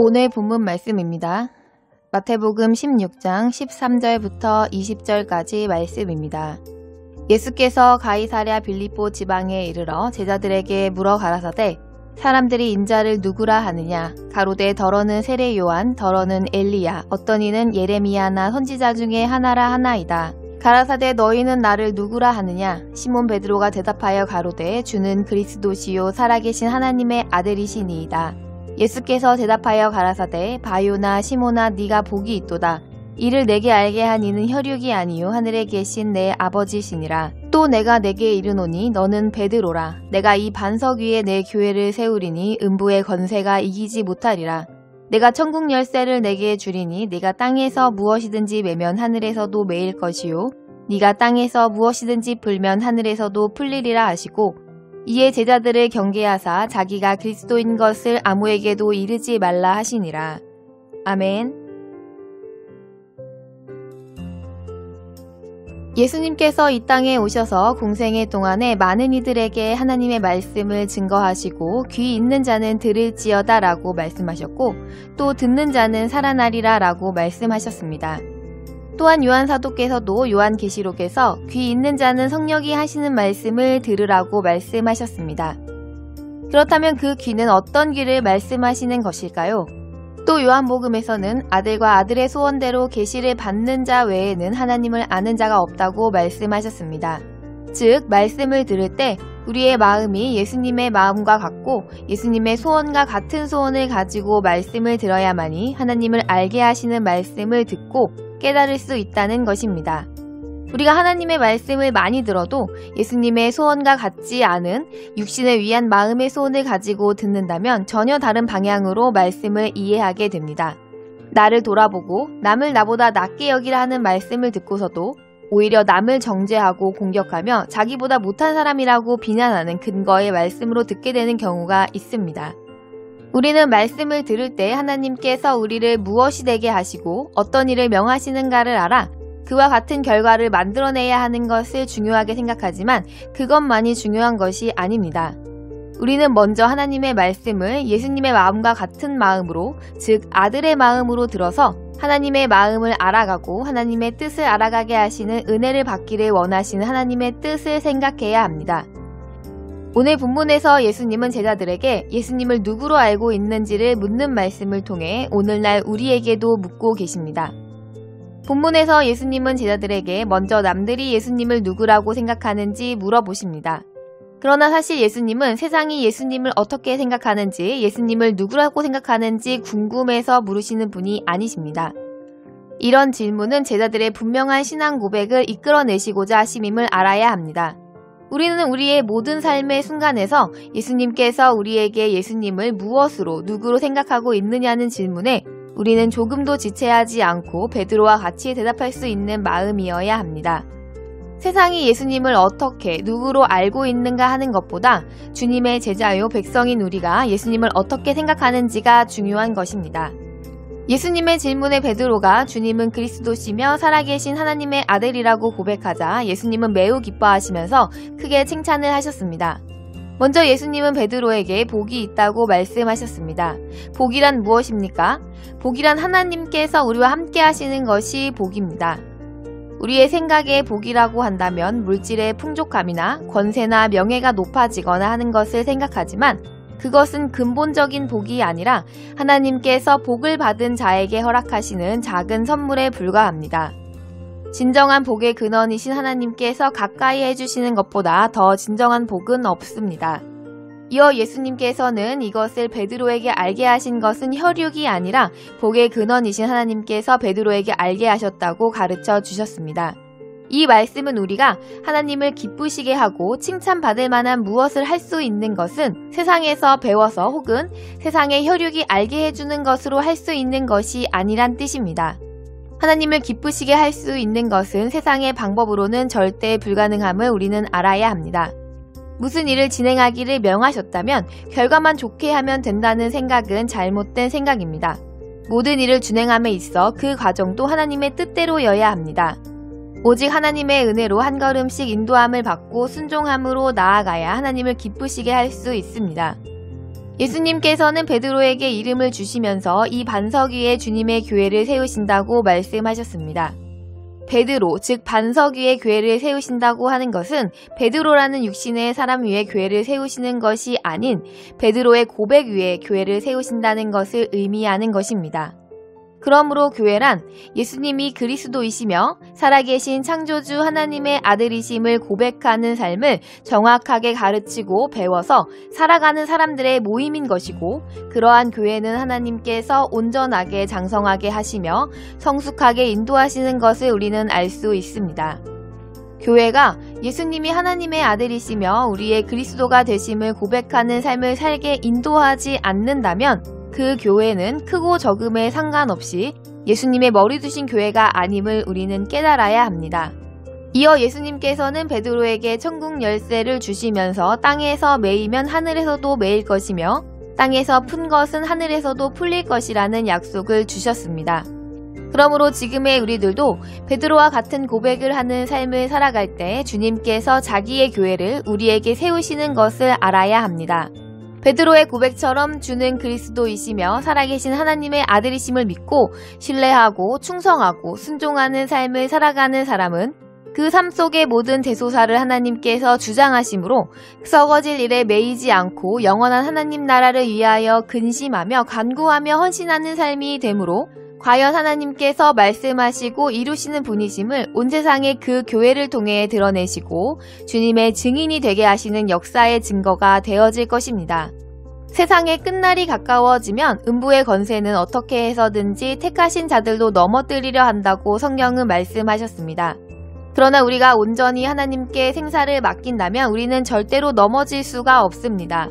오늘 본문 말씀입니다. 마태복음 16장 13절부터 20절까지 말씀입니다. 예수께서 가이사랴 빌립보 지방에 이르러 제자들에게 물어 가라사대 사람들이 인자를 누구라 하느냐 가로되 더러는 세례 요한 더러는 엘리야 어떤 이는 예레미야나 선지자 중에 하나라 하나이다. 가라사대 너희는 나를 누구라 하느냐 시몬 베드로가 대답하여 가로되 주는 그리스도시요 살아계신 하나님의 아들이시니이다. 예수께서 대답하여 가라사대 바요나 시몬아 네가 복이 있도다. 이를 내게 알게 한 이는 혈육이 아니요 하늘에 계신 내 아버지시니라. 또 내가 내게 이르노니 너는 베드로라. 내가 이 반석 위에 내 교회를 세우리니 음부의 건세가 이기지 못하리라. 내가 천국 열쇠를 내게 주리니 네가 땅에서 무엇이든지 매면 하늘에서도 매일 것이요 네가 땅에서 무엇이든지 풀면 하늘에서도 풀리리라 하시고 이에 제자들을 경계하사 자기가 그리스도인 것을 아무에게도 이르지 말라 하시니라. 아멘. 예수님께서 이 땅에 오셔서 공생애 동안에 많은 이들에게 하나님의 말씀을 증거하시고 귀 있는 자는 들을지어다 라고 말씀하셨고 또 듣는 자는 살아나리라 라고 말씀하셨습니다. 또한 요한사도께서도 요한계시록에서 귀 있는 자는 성령이 하시는 말씀을 들으라고 말씀하셨습니다. 그렇다면 그 귀는 어떤 귀를 말씀하시는 것일까요? 또 요한복음에서는 아들과 아들의 소원대로 계시를 받는 자 외에는 하나님을 아는 자가 없다고 말씀하셨습니다. 즉 말씀을 들을 때 우리의 마음이 예수님의 마음과 같고 예수님의 소원과 같은 소원을 가지고 말씀을 들어야만이 하나님을 알게 하시는 말씀을 듣고 깨달을 수 있다는 것입니다. 우리가 하나님의 말씀을 많이 들어도 예수님의 소원과 같지 않은 육신을 위한 마음의 소원을 가지고 듣는다면 전혀 다른 방향으로 말씀을 이해하게 됩니다. 나를 돌아보고 남을 나보다 낫게 여기라 하는 말씀을 듣고서도 오히려 남을 정죄하고 공격하며 자기보다 못한 사람이라고 비난하는 근거의 말씀으로 듣게 되는 경우가 있습니다. 우리는 말씀을 들을 때 하나님께서 우리를 무엇이 되게 하시고 어떤 일을 명하시는가를 알아 그와 같은 결과를 만들어내야 하는 것을 중요하게 생각하지만 그것만이 중요한 것이 아닙니다. 우리는 먼저 하나님의 말씀을 예수님의 마음과 같은 마음으로 즉 아들의 마음으로 들어서 하나님의 마음을 알아가고 하나님의 뜻을 알아가게 하시는 은혜를 받기를 원하시는 하나님의 뜻을 생각해야 합니다. 오늘 본문에서 예수님은 제자들에게 예수님을 누구로 알고 있는지를 묻는 말씀을 통해 오늘날 우리에게도 묻고 계십니다. 본문에서 예수님은 제자들에게 먼저 남들이 예수님을 누구라고 생각하는지 물어보십니다. 그러나 사실 예수님은 세상이 예수님을 어떻게 생각하는지 예수님을 누구라고 생각하는지 궁금해서 물으시는 분이 아니십니다. 이런 질문은 제자들의 분명한 신앙 고백을 이끌어내시고자 하심임을 알아야 합니다. 우리는 우리의 모든 삶의 순간에서 예수님께서 우리에게 예수님을 무엇으로 누구로 생각하고 있느냐는 질문에 우리는 조금도 지체하지 않고 베드로와 같이 대답할 수 있는 마음이어야 합니다. 세상이 예수님을 어떻게 누구로 알고 있는가 하는 것보다 주님의 제자요 백성인 우리가 예수님을 어떻게 생각하는지가 중요한 것입니다. 예수님의 질문에 베드로가 주님은 그리스도시며 살아계신 하나님의 아들이라고 고백하자 예수님은 매우 기뻐하시면서 크게 칭찬을 하셨습니다. 먼저 예수님은 베드로에게 복이 있다고 말씀하셨습니다. 복이란 무엇입니까? 복이란 하나님께서 우리와 함께 하시는 것이 복입니다. 우리의 생각에 복이라고 한다면 물질의 풍족함이나 권세나 명예가 높아지거나 하는 것을 생각하지만 그것은 근본적인 복이 아니라 하나님께서 복을 받은 자에게 허락하시는 작은 선물에 불과합니다. 진정한 복의 근원이신 하나님께서 가까이 해주시는 것보다 더 진정한 복은 없습니다. 이어 예수님께서는 이것을 베드로에게 알게 하신 것은 혈육이 아니라 복의 근원이신 하나님께서 베드로에게 알게 하셨다고 가르쳐 주셨습니다. 이 말씀은 우리가 하나님을 기쁘시게 하고 칭찬받을 만한 무엇을 할 수 있는 것은 세상에서 배워서 혹은 세상의 혈육이 알게 해주는 것으로 할 수 있는 것이 아니란 뜻입니다. 하나님을 기쁘시게 할 수 있는 것은 세상의 방법으로는 절대 불가능함을 우리는 알아야 합니다. 무슨 일을 진행하기를 명하셨다면 결과만 좋게 하면 된다는 생각은 잘못된 생각입니다. 모든 일을 진행함에 있어 그 과정도 하나님의 뜻대로여야 합니다. 오직 하나님의 은혜로 한 걸음씩 인도함을 받고 순종함으로 나아가야 하나님을 기쁘시게 할 수 있습니다. 예수님께서는 베드로에게 이름을 주시면서 이 반석 위에 주님의 교회를 세우신다고 말씀하셨습니다. 베드로, 즉 반석 위에 교회를 세우신다고 하는 것은 베드로라는 육신의 사람 위에 교회를 세우시는 것이 아닌 베드로의 고백 위에 교회를 세우신다는 것을 의미하는 것입니다. 그러므로 교회란 예수님이 그리스도이시며 살아계신 창조주 하나님의 아들이심을 고백하는 삶을 정확하게 가르치고 배워서 살아가는 사람들의 모임인 것이고, 그러한 교회는 하나님께서 온전하게 장성하게 하시며 성숙하게 인도하시는 것을 우리는 알 수 있습니다. 교회가 예수님이 하나님의 아들이시며 우리의 그리스도가 되심을 고백하는 삶을 살게 인도하지 않는다면 그 교회는 크고 적음에 상관없이 예수님의 머리 두신 교회가 아님을 우리는 깨달아야 합니다. 이어 예수님께서는 베드로에게 천국 열쇠를 주시면서 땅에서 매이면 하늘에서도 매일 것이며 땅에서 푼 것은 하늘에서도 풀릴 것이라는 약속을 주셨습니다. 그러므로 지금의 우리들도 베드로와 같은 고백을 하는 삶을 살아갈 때 주님께서 자기의 교회를 우리에게 세우시는 것을 알아야 합니다. 베드로의 고백처럼 주는 그리스도이시며 살아계신 하나님의 아들이심을 믿고 신뢰하고 충성하고 순종하는 삶을 살아가는 사람은 그 삶 속의 모든 대소사를 하나님께서 주장하심으로 썩어질 일에 매이지 않고 영원한 하나님 나라를 위하여 근심하며 간구하며 헌신하는 삶이 되므로 과연 하나님께서 말씀하시고 이루시는 분이심을 온 세상에 그 교회를 통해 드러내시고 주님의 증인이 되게 하시는 역사의 증거가 되어질 것입니다. 세상의 끝날이 가까워지면 음부의 권세는 어떻게 해서든지 택하신 자들도 넘어뜨리려 한다고 성경은 말씀하셨습니다. 그러나 우리가 온전히 하나님께 생사를 맡긴다면 우리는 절대로 넘어질 수가 없습니다.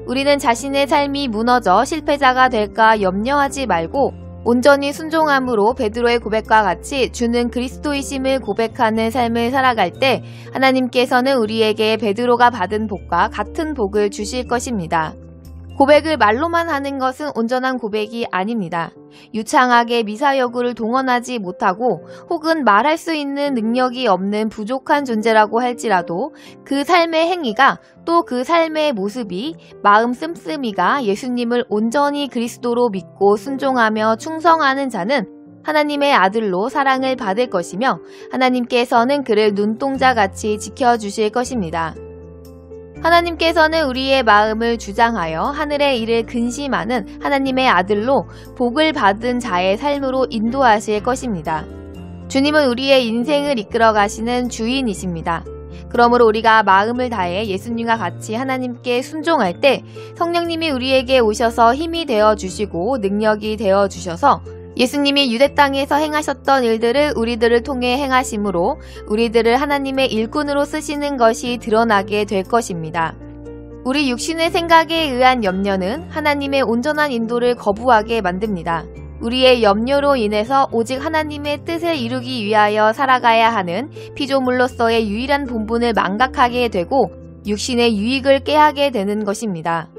우리는 자신의 삶이 무너져 실패자가 될까 염려하지 말고 온전히 순종함으로 베드로의 고백과 같이 주는 그리스도이심을 고백하는 삶을 살아갈 때 하나님께서는 우리에게 베드로가 받은 복과 같은 복을 주실 것입니다. 고백을 말로만 하는 것은 온전한 고백이 아닙니다. 유창하게 미사여구를 동원하지 못하고 혹은 말할 수 있는 능력이 없는 부족한 존재라고 할지라도 그 삶의 행위가 또 그 삶의 모습이 마음 씀씀이가 예수님을 온전히 그리스도로 믿고 순종하며 충성하는 자는 하나님의 아들로 사랑을 받을 것이며 하나님께서는 그를 눈동자같이 지켜주실 것입니다. 하나님께서는 우리의 마음을 주장하여 하늘의 일을 근심하는 하나님의 아들로 복을 받은 자의 삶으로 인도하실 것입니다. 주님은 우리의 인생을 이끌어 가시는 주인이십니다. 그러므로 우리가 마음을 다해 예수님과 같이 하나님께 순종할 때 성령님이 우리에게 오셔서 힘이 되어 주시고 능력이 되어 주셔서 예수님이 유대 땅에서 행하셨던 일들을 우리들을 통해 행하심으로 우리들을 하나님의 일꾼으로 쓰시는 것이 드러나게 될 것입니다. 우리 육신의 생각에 의한 염려는 하나님의 온전한 인도를 거부하게 만듭니다. 우리의 염려로 인해서 오직 하나님의 뜻을 이루기 위하여 살아가야 하는 피조물로서의 유일한 본분을 망각하게 되고 육신의 유익을 깨하게 되는 것입니다.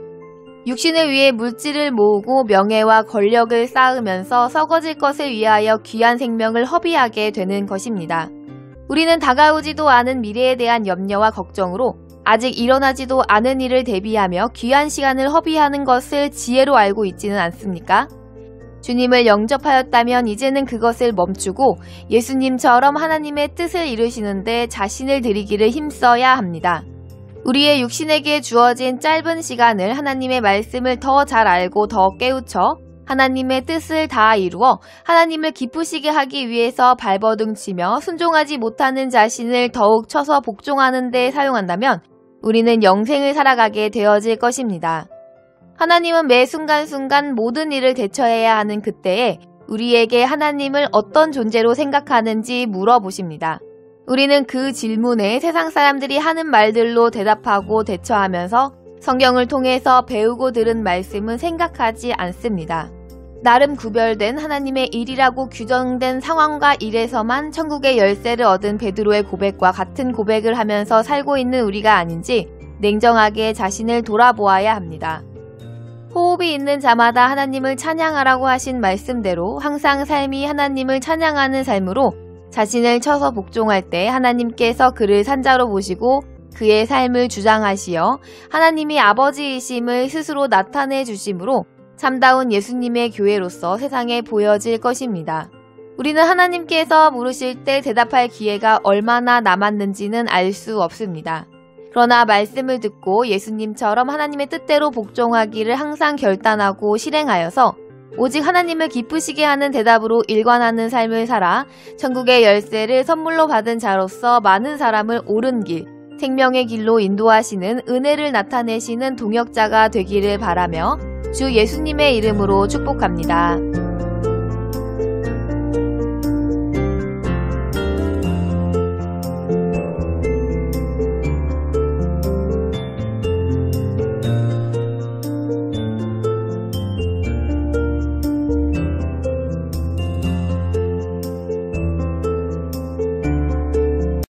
육신을 위해 물질을 모으고 명예와 권력을 쌓으면서 썩어질 것을 위하여 귀한 생명을 허비하게 되는 것입니다. 우리는 다가오지도 않은 미래에 대한 염려와 걱정으로 아직 일어나지도 않은 일을 대비하며 귀한 시간을 허비하는 것을 지혜로 알고 있지는 않습니까? 주님을 영접하였다면 이제는 그것을 멈추고 예수님처럼 하나님의 뜻을 이루시는데 자신을 드리기를 힘써야 합니다. 우리의 육신에게 주어진 짧은 시간을 하나님의 말씀을 더 잘 알고 더 깨우쳐 하나님의 뜻을 다 이루어 하나님을 기쁘시게 하기 위해서 발버둥치며 순종하지 못하는 자신을 더욱 쳐서 복종하는 데 사용한다면 우리는 영생을 살아가게 되어질 것입니다. 하나님은 매 순간순간 모든 일을 대처해야 하는 그때에 우리에게 하나님을 어떤 존재로 생각하는지 물어보십니다. 우리는 그 질문에 세상 사람들이 하는 말들로 대답하고 대처하면서 성경을 통해서 배우고 들은 말씀은 생각하지 않습니다. 나름 구별된 하나님의 일이라고 규정된 상황과 일에서만 천국의 열쇠를 얻은 베드로의 고백과 같은 고백을 하면서 살고 있는 우리가 아닌지 냉정하게 자신을 돌아보아야 합니다. 호흡이 있는 자마다 하나님을 찬양하라고 하신 말씀대로 항상 삶이 하나님을 찬양하는 삶으로 자신을 쳐서 복종할 때 하나님께서 그를 산자로 보시고 그의 삶을 주장하시어 하나님이 아버지이심을 스스로 나타내 주심으로 참다운 예수님의 교회로서 세상에 보여질 것입니다. 우리는 하나님께서 물으실 때 대답할 기회가 얼마나 남았는지는 알 수 없습니다. 그러나 말씀을 듣고 예수님처럼 하나님의 뜻대로 복종하기를 항상 결단하고 실행하여서 오직 하나님을 기쁘시게 하는 대답으로 일관하는 삶을 살아 천국의 열쇠를 선물로 받은 자로서 많은 사람을 옳은 길, 생명의 길로 인도하시는 은혜를 나타내시는 동역자가 되기를 바라며 주 예수님의 이름으로 축복합니다.